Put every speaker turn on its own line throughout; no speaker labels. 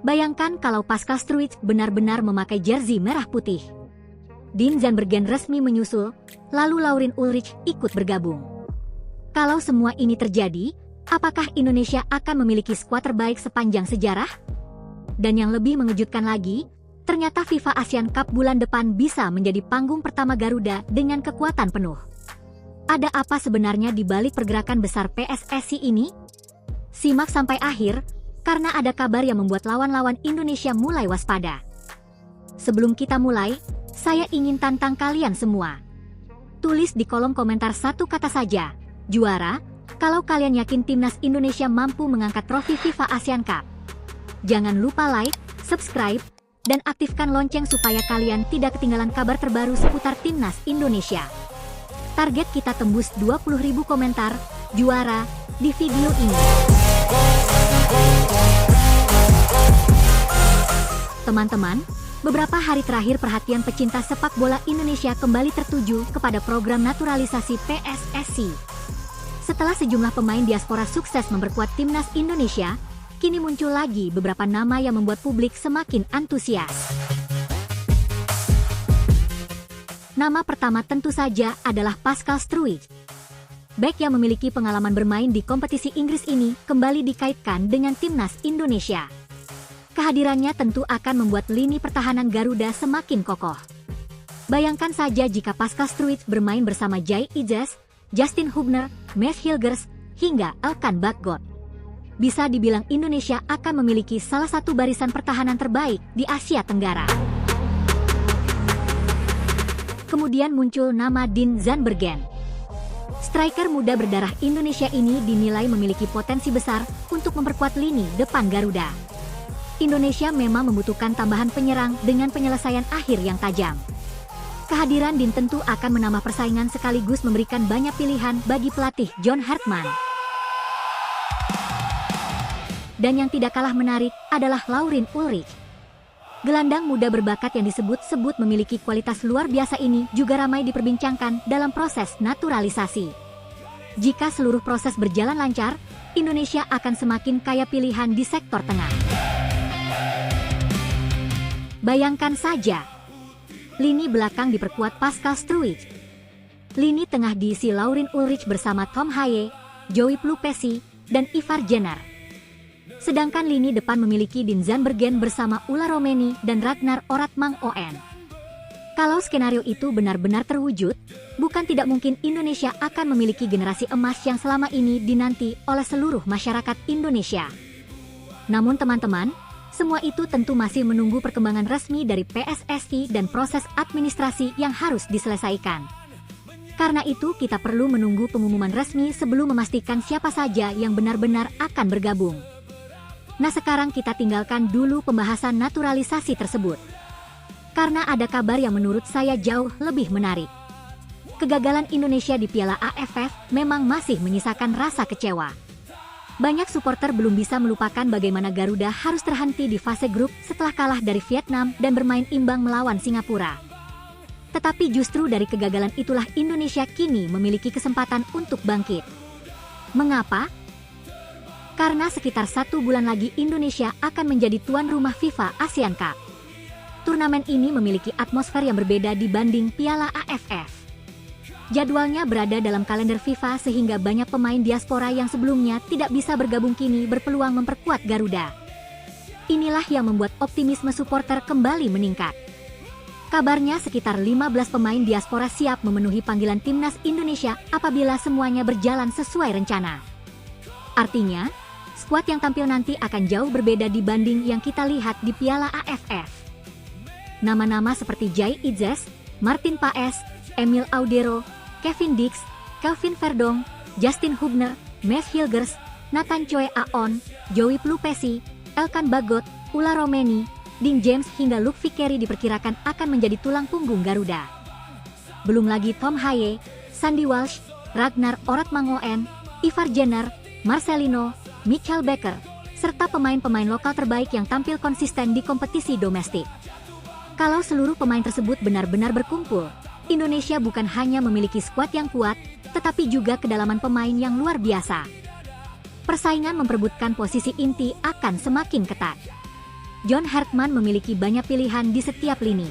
Bayangkan kalau Pascal Struijk benar-benar memakai jersey merah putih. Dean Zandbergen resmi menyusul, lalu Laurin Ulrich ikut bergabung. Kalau semua ini terjadi, apakah Indonesia akan memiliki skuad terbaik sepanjang sejarah? Dan yang lebih mengejutkan lagi, ternyata FIFA Asian Cup bulan depan bisa menjadi panggung pertama Garuda dengan kekuatan penuh. Ada apa sebenarnya di balik pergerakan besar PSSI ini? Simak sampai akhir, karena ada kabar yang membuat lawan-lawan Indonesia mulai waspada. Sebelum kita mulai, saya ingin tantang kalian semua. Tulis di kolom komentar satu kata saja, juara, kalau kalian yakin timnas Indonesia mampu mengangkat trofi FIFA Asian Cup. Jangan lupa like, subscribe, dan aktifkan lonceng supaya kalian tidak ketinggalan kabar terbaru seputar timnas Indonesia. Target kita tembus 20.000 komentar, juara, di video ini. Teman-teman, beberapa hari terakhir perhatian pecinta sepak bola Indonesia kembali tertuju kepada program naturalisasi PSSI. Setelah sejumlah pemain diaspora sukses memperkuat timnas Indonesia, kini muncul lagi beberapa nama yang membuat publik semakin antusias. Nama pertama tentu saja adalah Pascal Struijk. Bek yang memiliki pengalaman bermain di kompetisi Inggris ini kembali dikaitkan dengan timnas Indonesia. Kehadirannya tentu akan membuat lini pertahanan Garuda semakin kokoh. Bayangkan saja jika Pascal Struijk bermain bersama Jai Ijes, Justin Hubner, Mads Hilgers, hingga Elkan Bagot. Bisa dibilang Indonesia akan memiliki salah satu barisan pertahanan terbaik di Asia Tenggara. Kemudian muncul nama Dean Zandbergen. Striker muda berdarah Indonesia ini dinilai memiliki potensi besar untuk memperkuat lini depan Garuda. Indonesia memang membutuhkan tambahan penyerang dengan penyelesaian akhir yang tajam. Kehadiran Dean tentu akan menambah persaingan sekaligus memberikan banyak pilihan bagi pelatih John Hartman. Dan yang tidak kalah menarik adalah Laurin Ulrich. Gelandang muda berbakat yang disebut-sebut memiliki kualitas luar biasa ini juga ramai diperbincangkan dalam proses naturalisasi. Jika seluruh proses berjalan lancar, Indonesia akan semakin kaya pilihan di sektor tengah. Bayangkan saja, lini belakang diperkuat Pascal Struijk. Lini tengah diisi Laurin Ulrich bersama Tom Haye, Joey Plupesi, dan Ivar Jenner. Sedangkan lini depan memiliki Dean Zandbergen bersama Ulla Romeni dan Ragnar Oratmangoen. Kalau skenario itu benar-benar terwujud, bukan tidak mungkin Indonesia akan memiliki generasi emas yang selama ini dinanti oleh seluruh masyarakat Indonesia. Namun teman-teman, semua itu tentu masih menunggu perkembangan resmi dari PSSI dan proses administrasi yang harus diselesaikan. Karena itu kita perlu menunggu pengumuman resmi sebelum memastikan siapa saja yang benar-benar akan bergabung. Nah sekarang kita tinggalkan dulu pembahasan naturalisasi tersebut. Karena ada kabar yang menurut saya jauh lebih menarik. Kegagalan Indonesia di Piala AFF memang masih menyisakan rasa kecewa. Banyak supporter belum bisa melupakan bagaimana Garuda harus terhenti di fase grup setelah kalah dari Vietnam dan bermain imbang melawan Singapura. Tetapi justru dari kegagalan itulah Indonesia kini memiliki kesempatan untuk bangkit. Mengapa? Karena sekitar 1 bulan lagi Indonesia akan menjadi tuan rumah FIFA Asian Cup. Turnamen ini memiliki atmosfer yang berbeda dibanding Piala AFF. Jadwalnya berada dalam kalender FIFA sehingga banyak pemain diaspora yang sebelumnya tidak bisa bergabung kini berpeluang memperkuat Garuda. Inilah yang membuat optimisme supporter kembali meningkat. Kabarnya sekitar 15 pemain diaspora siap memenuhi panggilan timnas Indonesia apabila semuanya berjalan sesuai rencana. Artinya, skuad yang tampil nanti akan jauh berbeda dibanding yang kita lihat di Piala AFF. Nama-nama seperti Jai Ijes, Martin Paes, Emil Audero, Kevin Dix, Kelvin Verdong, Justin Hubner, Mads Hilgers, Nathan Choi Aon, Joey Plupesi, Elkan Bagot, Ulla Romeni, Dean James hingga Luke Vickery diperkirakan akan menjadi tulang punggung Garuda. Belum lagi Tom Haye, Sandy Walsh, Ragnar Oratmangoen, Ivar Jenner, Marcelino, Michael Becker, serta pemain-pemain lokal terbaik yang tampil konsisten di kompetisi domestik. Kalau seluruh pemain tersebut benar-benar berkumpul, Indonesia bukan hanya memiliki skuad yang kuat, tetapi juga kedalaman pemain yang luar biasa. persaingan memperebutkan posisi inti akan semakin ketat. John Hartman memiliki banyak pilihan di setiap lini.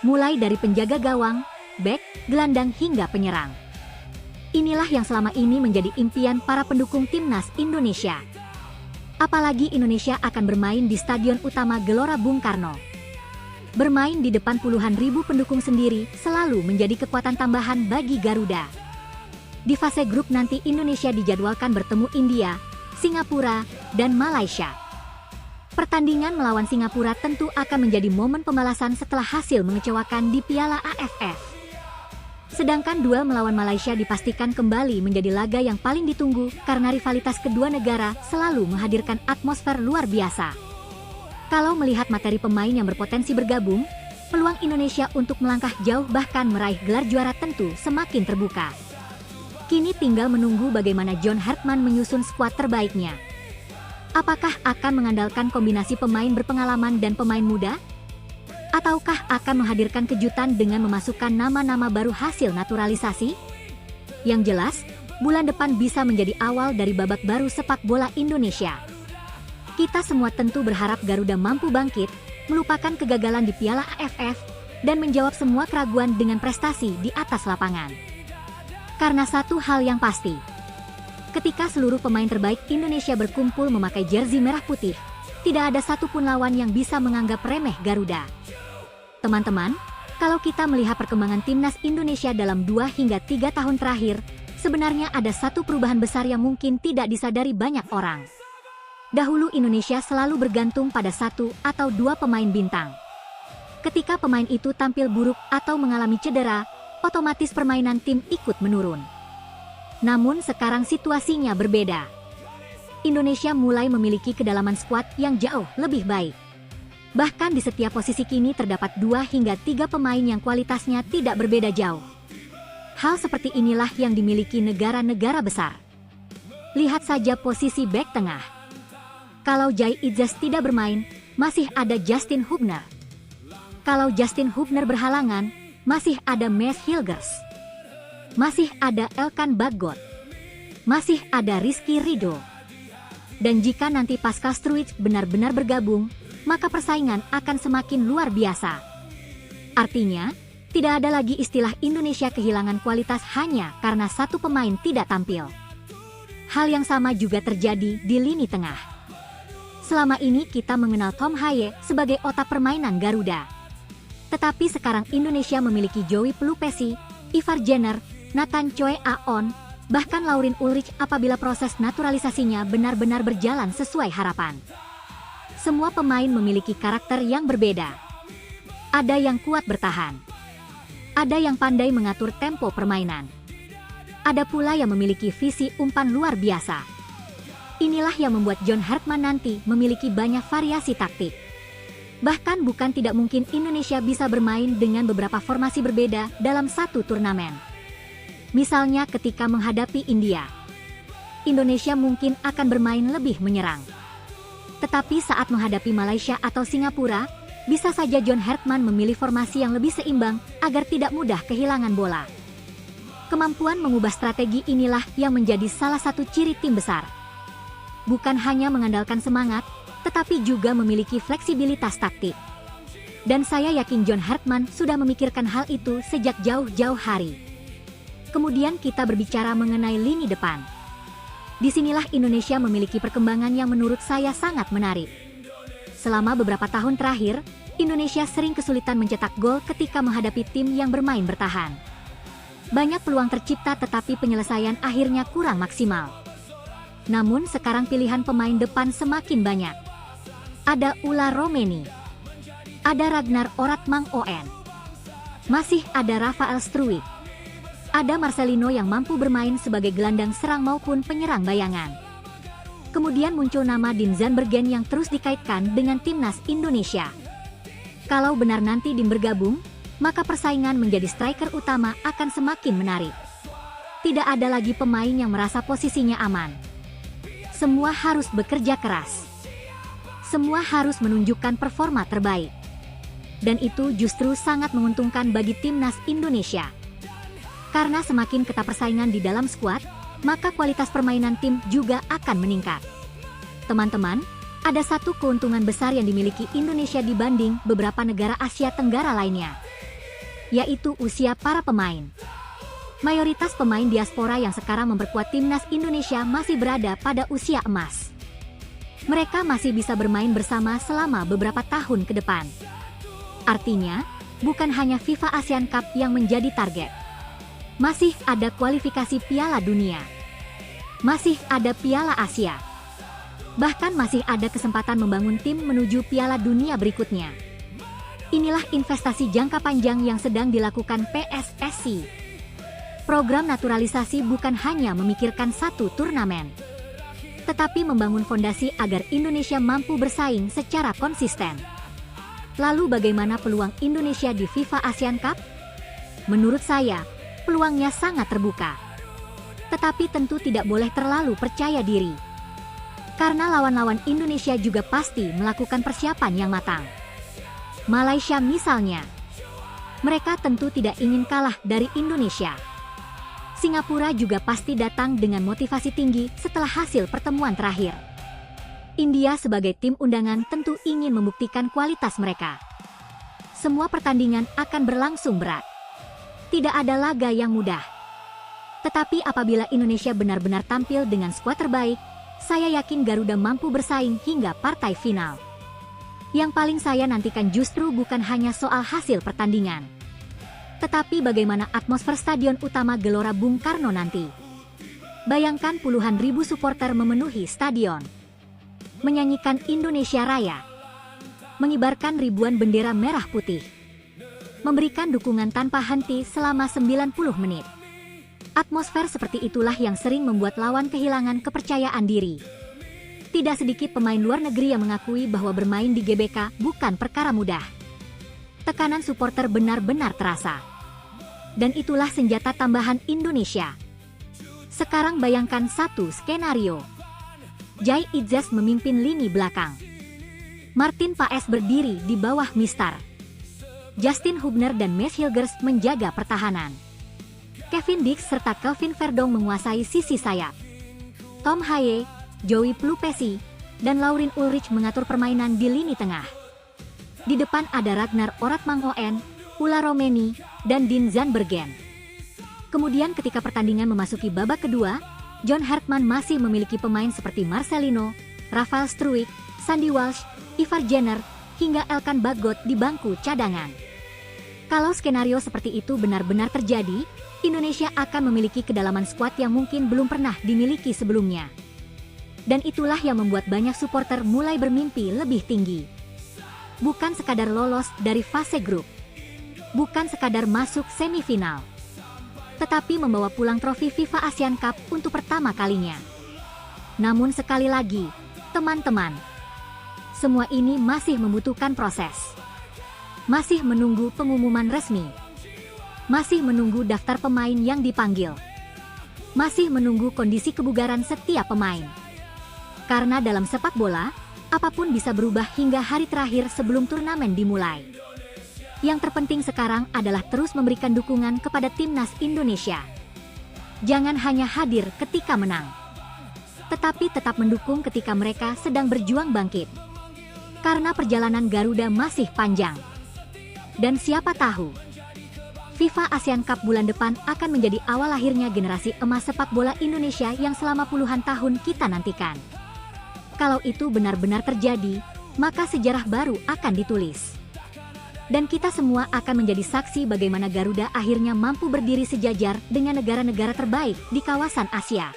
Mulai dari penjaga gawang, bek, gelandang hingga penyerang. Inilah yang selama ini menjadi impian para pendukung timnas Indonesia. Apalagi Indonesia akan bermain di Stadion Utama Gelora Bung Karno. Bermain di depan puluhan ribu pendukung sendiri selalu menjadi kekuatan tambahan bagi Garuda. Di fase grup nanti Indonesia dijadwalkan bertemu India, Singapura, dan Malaysia. Pertandingan melawan Singapura tentu akan menjadi momen pembalasan setelah hasil mengecewakan di Piala AFF. Sedangkan duel melawan Malaysia dipastikan kembali menjadi laga yang paling ditunggu karena rivalitas kedua negara selalu menghadirkan atmosfer luar biasa. Kalau melihat materi pemain yang berpotensi bergabung, peluang Indonesia untuk melangkah jauh bahkan meraih gelar juara tentu semakin terbuka. Kini tinggal menunggu bagaimana John Hartman menyusun skuad terbaiknya. Apakah akan mengandalkan kombinasi pemain berpengalaman dan pemain muda? Ataukah akan menghadirkan kejutan dengan memasukkan nama-nama baru hasil naturalisasi? Yang jelas, bulan depan bisa menjadi awal dari babak baru sepak bola Indonesia. Kita semua tentu berharap Garuda mampu bangkit, melupakan kegagalan di Piala AFF, dan menjawab semua keraguan dengan prestasi di atas lapangan. Karena satu hal yang pasti, ketika seluruh pemain terbaik Indonesia berkumpul memakai jersey merah putih, tidak ada satupun lawan yang bisa menganggap remeh Garuda. Teman-teman, kalau kita melihat perkembangan timnas Indonesia dalam 2 hingga 3 tahun terakhir, sebenarnya ada satu perubahan besar yang mungkin tidak disadari banyak orang. Dahulu Indonesia selalu bergantung pada 1 atau 2 pemain bintang. Ketika pemain itu tampil buruk atau mengalami cedera, otomatis permainan tim ikut menurun. Namun sekarang situasinya berbeda. Indonesia mulai memiliki kedalaman skuad yang jauh lebih baik. Bahkan di setiap posisi kini terdapat 2 hingga 3 pemain yang kualitasnya tidak berbeda jauh. Hal seperti inilah yang dimiliki negara-negara besar. Lihat saja posisi bek tengah. Kalau Jai Idzas tidak bermain, masih ada Justin Hubner. Kalau Justin Hubner berhalangan, masih ada Mes Hilgers. Masih ada Elkan Bagot. Masih ada Rizky Ridho. Dan jika nanti Pascal Struijk benar-benar bergabung, maka persaingan akan semakin luar biasa. Artinya, tidak ada lagi istilah Indonesia kehilangan kualitas hanya karena satu pemain tidak tampil. Hal yang sama juga terjadi di lini tengah. Selama ini kita mengenal Tom Haye sebagai otak permainan Garuda. Tetapi sekarang Indonesia memiliki Joey Pelupesi, Ivar Jenner, Nathan Choi Aon, bahkan Laurin Ulrich apabila proses naturalisasinya benar-benar berjalan sesuai harapan. Semua pemain memiliki karakter yang berbeda. Ada yang kuat bertahan. Ada yang pandai mengatur tempo permainan. Ada pula yang memiliki visi umpan luar biasa. Inilah yang membuat John Hartman nanti memiliki banyak variasi taktik. Bahkan bukan tidak mungkin Indonesia bisa bermain dengan beberapa formasi berbeda dalam satu turnamen. Misalnya ketika menghadapi India, Indonesia mungkin akan bermain lebih menyerang. Tetapi saat menghadapi Malaysia atau Singapura, bisa saja John Hartman memilih formasi yang lebih seimbang agar tidak mudah kehilangan bola. Kemampuan mengubah strategi inilah yang menjadi salah satu ciri tim besar. Bukan hanya mengandalkan semangat, tetapi juga memiliki fleksibilitas taktik. Dan saya yakin John Hartman sudah memikirkan hal itu sejak jauh-jauh hari. Kemudian kita berbicara mengenai lini depan. Disinilah Indonesia memiliki perkembangan yang menurut saya sangat menarik. Selama beberapa tahun terakhir, Indonesia sering kesulitan mencetak gol ketika menghadapi tim yang bermain bertahan. Banyak peluang tercipta tetapi penyelesaian akhirnya kurang maksimal. Namun sekarang pilihan pemain depan semakin banyak. Ada Ula Romeni. Ada Ragnar Oratmang ON. Masih ada Rafael Struijk. Ada Marcelino yang mampu bermain sebagai gelandang serang maupun penyerang bayangan. Kemudian muncul nama Dean Zandbergen yang terus dikaitkan dengan timnas Indonesia. Kalau benar nanti Dean bergabung, maka persaingan menjadi striker utama akan semakin menarik. Tidak ada lagi pemain yang merasa posisinya aman. Semua harus bekerja keras. Semua harus menunjukkan performa terbaik. Dan itu justru sangat menguntungkan bagi timnas Indonesia. Karena semakin ketat persaingan di dalam skuad, maka kualitas permainan tim juga akan meningkat. Teman-teman, ada satu keuntungan besar yang dimiliki Indonesia dibanding beberapa negara Asia Tenggara lainnya, yaitu usia para pemain. Mayoritas pemain diaspora yang sekarang memperkuat timnas Indonesia masih berada pada usia emas. Mereka masih bisa bermain bersama selama beberapa tahun ke depan. Artinya, bukan hanya FIFA ASEAN Cup yang menjadi target. Masih ada kualifikasi Piala Dunia. Masih ada Piala Asia. Bahkan masih ada kesempatan membangun tim menuju Piala Dunia berikutnya. Inilah investasi jangka panjang yang sedang dilakukan PSSI. Program naturalisasi bukan hanya memikirkan satu turnamen, tetapi membangun fondasi agar Indonesia mampu bersaing secara konsisten. Lalu bagaimana peluang Indonesia di FIFA ASEAN Cup? Menurut saya, peluangnya sangat terbuka. Tetapi tentu tidak boleh terlalu percaya diri. Karena lawan-lawan Indonesia juga pasti melakukan persiapan yang matang. Malaysia misalnya. Mereka tentu tidak ingin kalah dari Indonesia. Singapura juga pasti datang dengan motivasi tinggi setelah hasil pertemuan terakhir. India sebagai tim undangan tentu ingin membuktikan kualitas mereka. Semua pertandingan akan berlangsung berat. Tidak ada laga yang mudah. Tetapi apabila Indonesia benar-benar tampil dengan skuad terbaik, saya yakin Garuda mampu bersaing hingga partai final. Yang paling saya nantikan justru bukan hanya soal hasil pertandingan, tetapi bagaimana atmosfer stadion utama Gelora Bung Karno nanti. Bayangkan puluhan ribu supporter memenuhi stadion, menyanyikan Indonesia Raya, mengibarkan ribuan bendera merah putih, memberikan dukungan tanpa henti selama 90 menit. Atmosfer seperti itulah yang sering membuat lawan kehilangan kepercayaan diri. Tidak sedikit pemain luar negeri yang mengakui bahwa bermain di GBK bukan perkara mudah. Tekanan supporter benar-benar terasa. Dan itulah senjata tambahan Indonesia. Sekarang bayangkan satu skenario. Jai Idzas memimpin lini belakang. Martin Paes berdiri di bawah Mistar. Justin Hubner dan Mees Hilgers menjaga pertahanan. Kevin Dix serta Kelvin Verdong menguasai sisi sayap. Tom Haye, Joey Plupesi, dan Laurin Ulrich mengatur permainan di lini tengah. Di depan ada Ragnar Oratmangoen, Ula Romeni, dan Dean Zandbergen. Kemudian ketika pertandingan memasuki babak kedua, John Hartman masih memiliki pemain seperti Marcelino, Rafael Struijk, Sandy Walsh, Ivar Jenner, hingga Elkan Bagot di bangku cadangan. Kalau skenario seperti itu benar-benar terjadi, Indonesia akan memiliki kedalaman skuad yang mungkin belum pernah dimiliki sebelumnya. Dan itulah yang membuat banyak supporter mulai bermimpi lebih tinggi. Bukan sekadar lolos dari fase grup, bukan sekadar masuk semifinal, tetapi membawa pulang trofi FIFA ASEAN Cup untuk pertama kalinya. Namun sekali lagi, teman-teman, semua ini masih membutuhkan proses. Masih menunggu pengumuman resmi. Masih menunggu daftar pemain yang dipanggil. Masih menunggu kondisi kebugaran setiap pemain. Karena dalam sepak bola, apapun bisa berubah hingga hari terakhir sebelum turnamen dimulai. Yang terpenting sekarang adalah terus memberikan dukungan kepada timnas Indonesia. Jangan hanya hadir ketika menang, tetapi tetap mendukung ketika mereka sedang berjuang bangkit. Karena perjalanan Garuda masih panjang. Dan siapa tahu, FIFA ASEAN Cup bulan depan akan menjadi awal lahirnya generasi emas sepak bola Indonesia yang selama puluhan tahun kita nantikan. Kalau itu benar-benar terjadi, maka sejarah baru akan ditulis. Dan kita semua akan menjadi saksi bagaimana Garuda akhirnya mampu berdiri sejajar dengan negara-negara terbaik di kawasan Asia.